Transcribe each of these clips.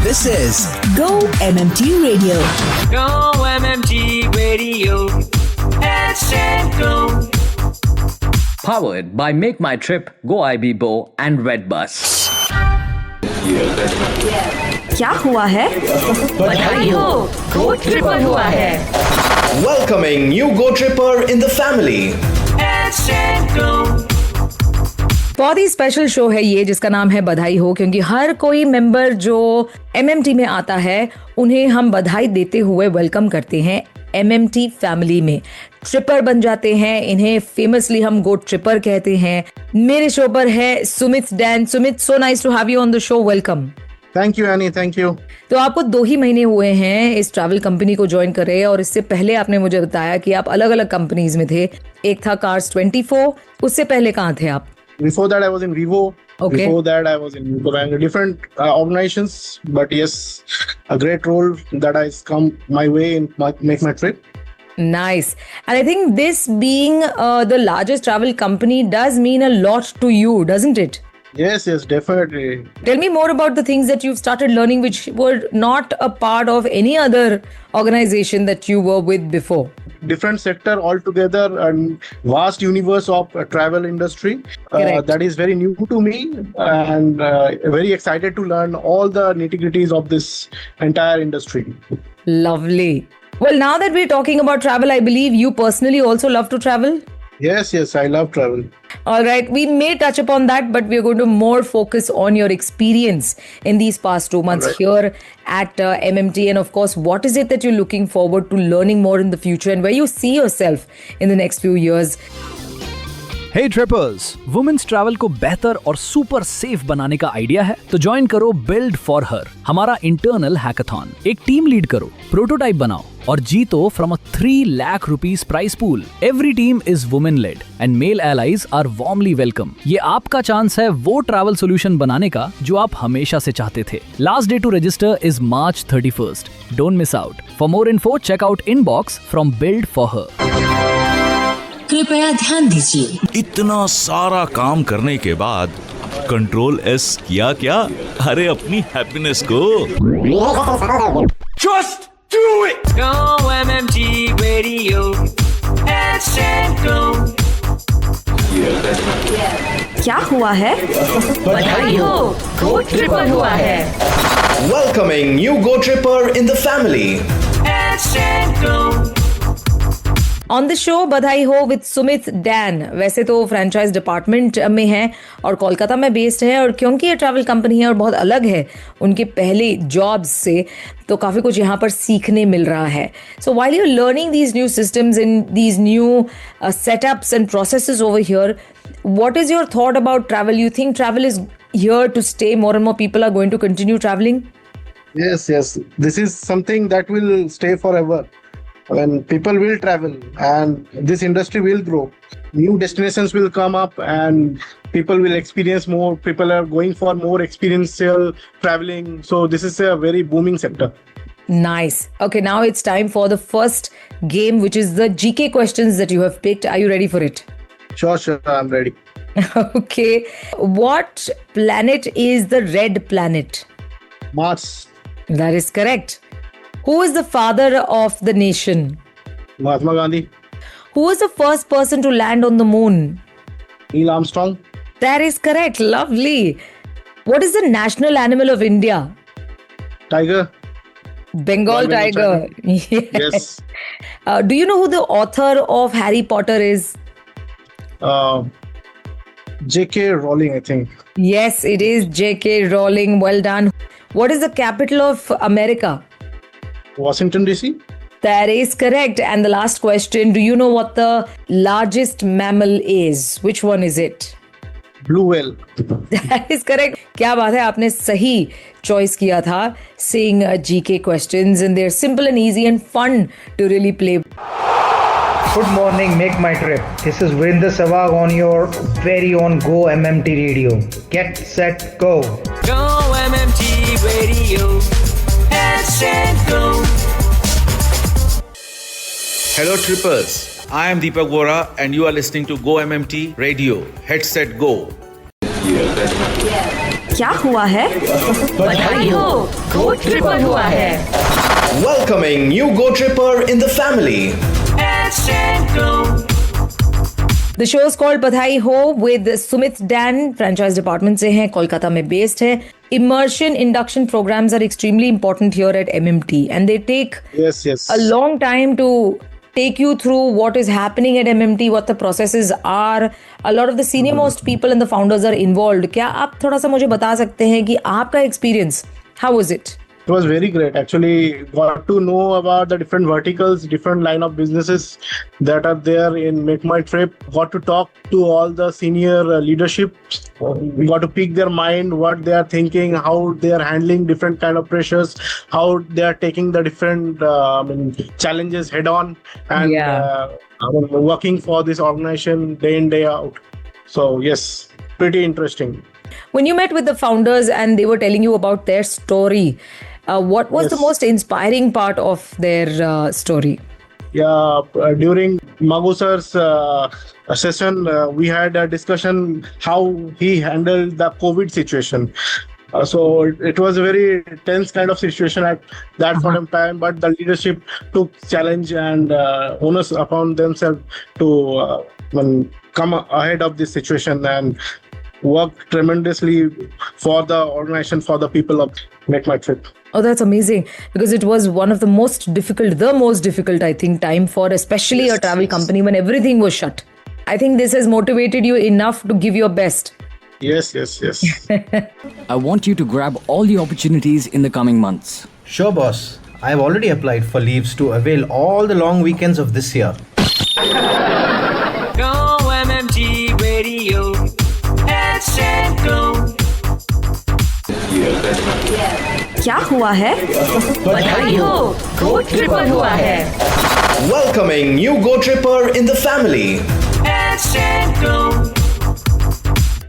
This is Go MMT Radio. Go MMT Radio. Hashtag Go. Powered by Make My Trip, Go IBBO and Redbus. क्या हुआ है? बधाई हो, Go Tripper हुआ है. Welcoming new Go Tripper in the family. Hashtag Go. बहुत ही special show है ये जिसका नाम है बधाई हो, क्योंकि हर कोई मेंबर जो एमएमटी में आता है उन्हें हम बधाई देते हुए वेलकम करते हैं एमएमटी फैमिली में. ट्रिपर बन जाते हैं, इन्हें फेमसली हम गो ट्रिपर कहते हैं. मेरे शो पर है Sumit Dan. Sumit, so nice to have you on the show. Welcome. Thank you Annie, thank you. तो आपको 2 ही महीने हुए हैं इस ट्रैवल कंपनी को ज्वाइन कर रहे हैं, और इससे पहले आपने मुझे बताया कि आप अलग अलग कंपनीज में थे. एक था कार्स 24, उससे पहले कहाँ थे आप? Before that, I was in Vivo. Okay. Before that, I was in Bank, different organizations. But yes, a great role that has come my way in Make My Trip. Nice. And I think this being the largest travel company does mean a lot to you, doesn't it? Yes, definitely. Tell me more about the things that you've started learning which were not a part of any other organization that you were with before. Different sector altogether and vast universe of travel industry. That is very new to me, and very excited to learn all the nitty-gritties of this entire industry. Lovely. Well, now that we're talking about travel, I believe you personally also love to travel? Yes, I love travel. All right, we may touch upon that, but we're going to more focus on your experience in these past 2 months here at MMT. And of course, what is it that you're looking forward to learning more in the future, and where you see yourself in the next few years? Hey trippers, women's travel को बेहतर और super safe बनाने का idea है तो join करो build for her, हमारा internal hackathon. एक टीम लीड करो, प्रोटोटाइप बनाओ और जीतो from a 3 lakh rupees prize pool. Every team is women led and male allies are warmly welcome. ये आपका चांस है वो ट्रैवल सोल्यूशन बनाने का जो आप हमेशा से चाहते थे. Last day to register is March 31st. Don't miss out. For more info check out inbox from build for her. कृपया ध्यान दीजिए. इतना सारा काम करने के बाद कंट्रोल एस किया क्या? अरे अपनी हैप्पीनेस को Just do it! Go MMT Radio. Hashtag Go. क्या हुआ है? बधाई हो, Go Tripper हुआ है. Welcoming new Go Tripper in the family. Hashtag Go. On the show बधाई हो विद सुमित डैन. वैसे तो फ्रेंचाइज डिपार्टमेंट में है और कोलकाता में बेस्ड है, और क्योंकि ये ट्रैवल कंपनी है और बहुत अलग है उनके पहले जॉब्स से, तो काफ़ी कुछ यहाँ पर सीखने मिल रहा है. So while you are learning these new systems in these new setups and processes over here, what is your thought about travel? You think travel is here to stay? More and more people are going to continue travelling? Yes. This is something that will stay forever. When people will travel and this industry will grow, new destinations will come up and people will experience more. People are going for more experiential traveling. So this is a very booming sector. Nice. Okay, now it's time for the first game, which is the GK questions that you have picked. Are you ready for it? Sure, I'm ready. Okay. What planet is the red planet? Mars. That is correct. Who is the father of the nation? Mahatma Gandhi. Who was the first person to land on the moon? Neil Armstrong. That is correct. Lovely. What is the national animal of India? Tiger. Bengal tiger. Yes. Do you know who the author of Harry Potter is? J.K. Rowling, I think. Yes, it is J.K. Rowling. Well done. What is the capital of America? Washington, D.C. That is correct. And the last question, do you know what the largest mammal is? Which one is it? Blue whale. That is correct. क्या बात है, आपने सही choice किया था. Seeing GK questions, and they're simple and easy and fun to really play. Good morning, Make My Trip. This is Vrinder Sehwag on your very own Go MMT Radio. Get set, go. Go MMT Radio. Hashtag Go. Hello trippers, I am Deepak Vora and you are listening to go MMT radio. हेड सेट go. क्या हुआ है? बधाई हो, गो tripper हुआ है. Welcoming new Go Tripper in the family. The show is called बधाई हो with Sumit Dan, franchise department से हैं, कोलकाता में based है. Immersion induction programs are extremely important here at MMT and they take Yes. a long time to take you through what is happening at MMT, what the processes are. A lot of the senior most people and the founders are involved. क्या आप थोड़ा सा मुझे बता सकते हैं कि आपका experience, how was it? It was very great. Actually, got to know about the different verticals, different line of businesses that are there in Make My Trip. Got to talk to all the senior leadership. We got to pick their mind, what they are thinking, how they are handling different kind of pressures, how they are taking the different challenges head on, and working for this organization day in day out. So yes, pretty interesting. When you met with the founders and they were telling you about their story, what was the most inspiring part of their story? Yeah, during Magoo sir's session, we had a discussion how he handled the COVID situation. So it was a very tense kind of situation at that point of time, but the leadership took challenge and onus upon themselves to come ahead of this situation and work tremendously for the organization, for the people of Make My Trip. Oh, that's amazing, because it was one of the most difficult, I think, time for especially a travel company when everything was shut. I think this has motivated you enough to give your best. Yes. I want you to grab all the opportunities in the coming months. Sure, boss. I have already applied for leaves to avail all the long weekends of this year. Go MMT Radio. Set go. क्या हुआ है? बधाई हो, गो tripper हुआ है. Welcoming new Go Tripper in the family. Set go.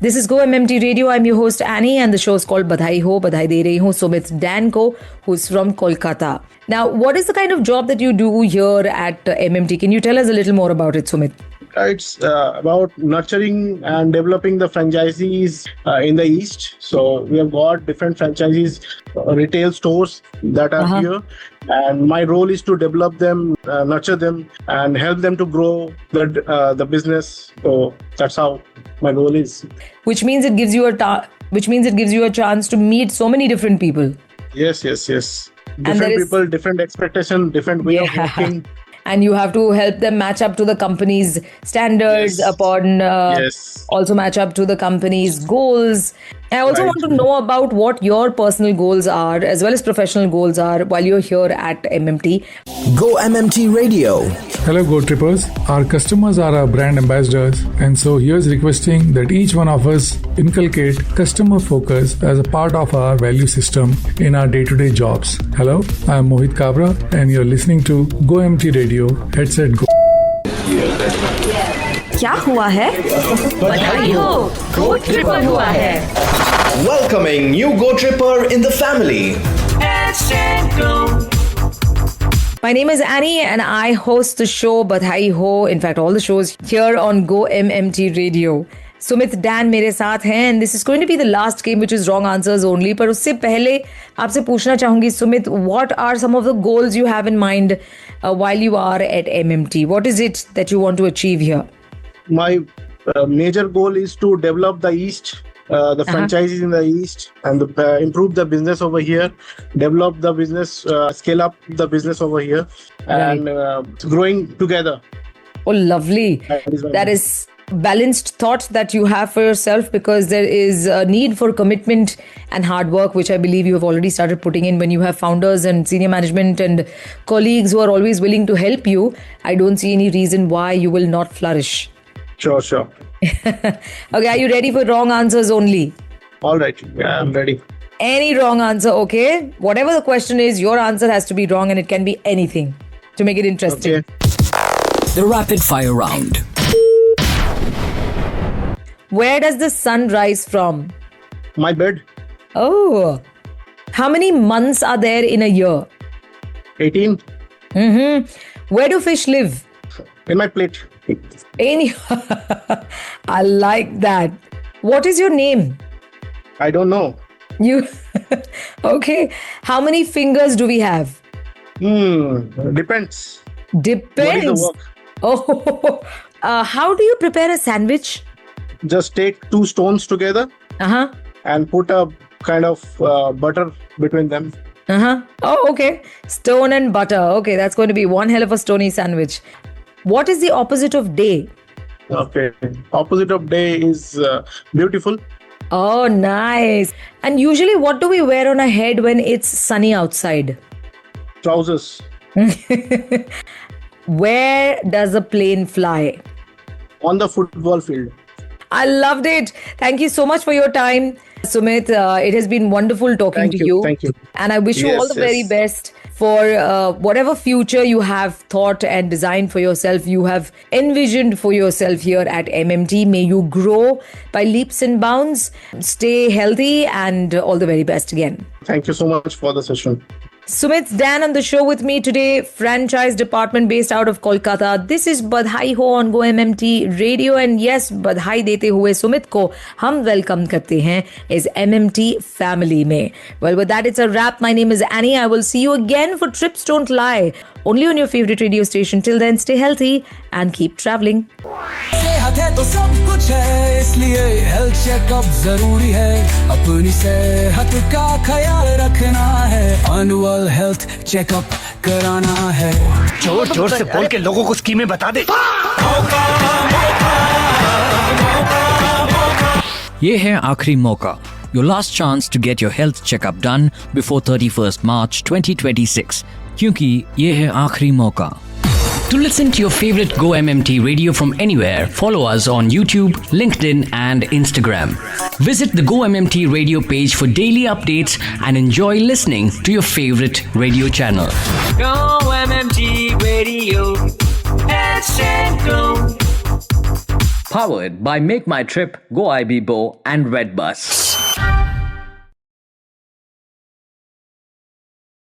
This is Go MMT Radio. I'm your host Annie and the show is called बधाई हो. बधाई दे रही हूँ Sumit Dan को, who's from Kolkata. Now, what is the kind of job that you do here at MMT? Can you tell us a little more about it, Sumit? It's about nurturing and developing the franchisees in the East. So we have got different franchisees, retail stores that are here. And my role is to develop them, nurture them, and help them to grow the business. So that's how my role is. Which means it gives you a chance to meet so many different people. Yes. Different people, different expectation, different way of working. And you have to help them match up to the company's standards, also match up to the company's goals. I also want to know about what your personal goals are as well as professional goals are while you're here at MMT. Go MMT Radio. Hello Go Trippers. Our customers are our brand ambassadors, and so here's requesting that each one of us inculcate customer focus as a part of our value system in our day-to-day jobs. Hello, I'm Mohit Kabra and you're listening to Go MT Radio. Headset Go. क्या हुआ है? बधाई हो, गो tripper हुआ है. Welcoming new Go Tripper in the family. Set go. My name is Annie and I host the show Badhai Ho. In fact, all the shows here on Go MMT Radio. Sumit Dan मेरे साथ हैं and this is going to be the last game which is wrong answers only. पर उससे पहले आपसे पूछना चाहूंगी Sumit, what are some of the goals you have in mind while you are at MMT? What is it that you want to achieve here? My major goal is to develop the East, the franchises in the East, and improve the business over here, develop the business, scale up the business over here, and growing together. Oh, lovely. That is balanced thought that you have for yourself, because there is a need for commitment and hard work, which I believe you have already started putting in. When you have founders and senior management and colleagues who are always willing to help you, I don't see any reason why you will not flourish. Sure. Okay, are you ready for wrong answers only? All right. Yeah, I'm ready. Any wrong answer, okay? Whatever the question is, your answer has to be wrong and it can be anything to make it interesting. Okay. The rapid fire round. Where does the sun rise from? My bed. Oh. How many months are there in a year? 18. Where do fish live? In my plate. I like that. What is your name? I don't know. You okay? How many fingers do we have? Depends. Depends. What is the work? Oh, how do you prepare a sandwich? Just take two stones together and put a kind of butter between them. Oh, okay. Stone and butter. Okay, that's going to be one hell of a stony sandwich. What is the opposite of day? Okay. Opposite of day is beautiful. Oh, nice. And usually, what do we wear on our head when it's sunny outside? Trousers. Where does a plane fly? On the football field. I loved it. Thank you so much for your time, Sumit. It has been wonderful talking to you. Thank you. And I wish you all the very best for whatever future you have thought and designed for yourself, you have envisioned for yourself here at MMT. May you grow by leaps and bounds. Stay healthy and all the very best again. Thank you so much for the session. Sumit Dan on the show with me today, franchise department based out of Kolkata. This is Badhai Ho on Go MMT Radio, and yes, बधाई देते हुए सुमित को हम welcome करते हैं इस MMT family में. Well, with that, it's a wrap. My name is Annie. I will see you again for Trips Don't Lie, only on your favorite radio station. Till then, stay healthy and keep traveling. सेहत है तो सब कुछ है, इसलिए health checkup जरूरी है. अपनी सेहत का ख्याल रखना है, एनुअल हेल्थ चेकअप कराना है. जोर जोर से बोल के लोगों को स्कीमें बता दे. ये है आखिरी मौका. Your last chance to get your health checkup done before 31st March 2026. क्योंकि ये है आखिरी मौका. To listen to your favorite Go MMT radio from anywhere, follow us on YouTube, LinkedIn and Instagram. Visit the Go MMT radio page for daily updates and enjoy listening to your favorite radio channel. Go MMT Radio. Hashtag Go. Powered by Make My Trip, Go IB Bo and Redbus.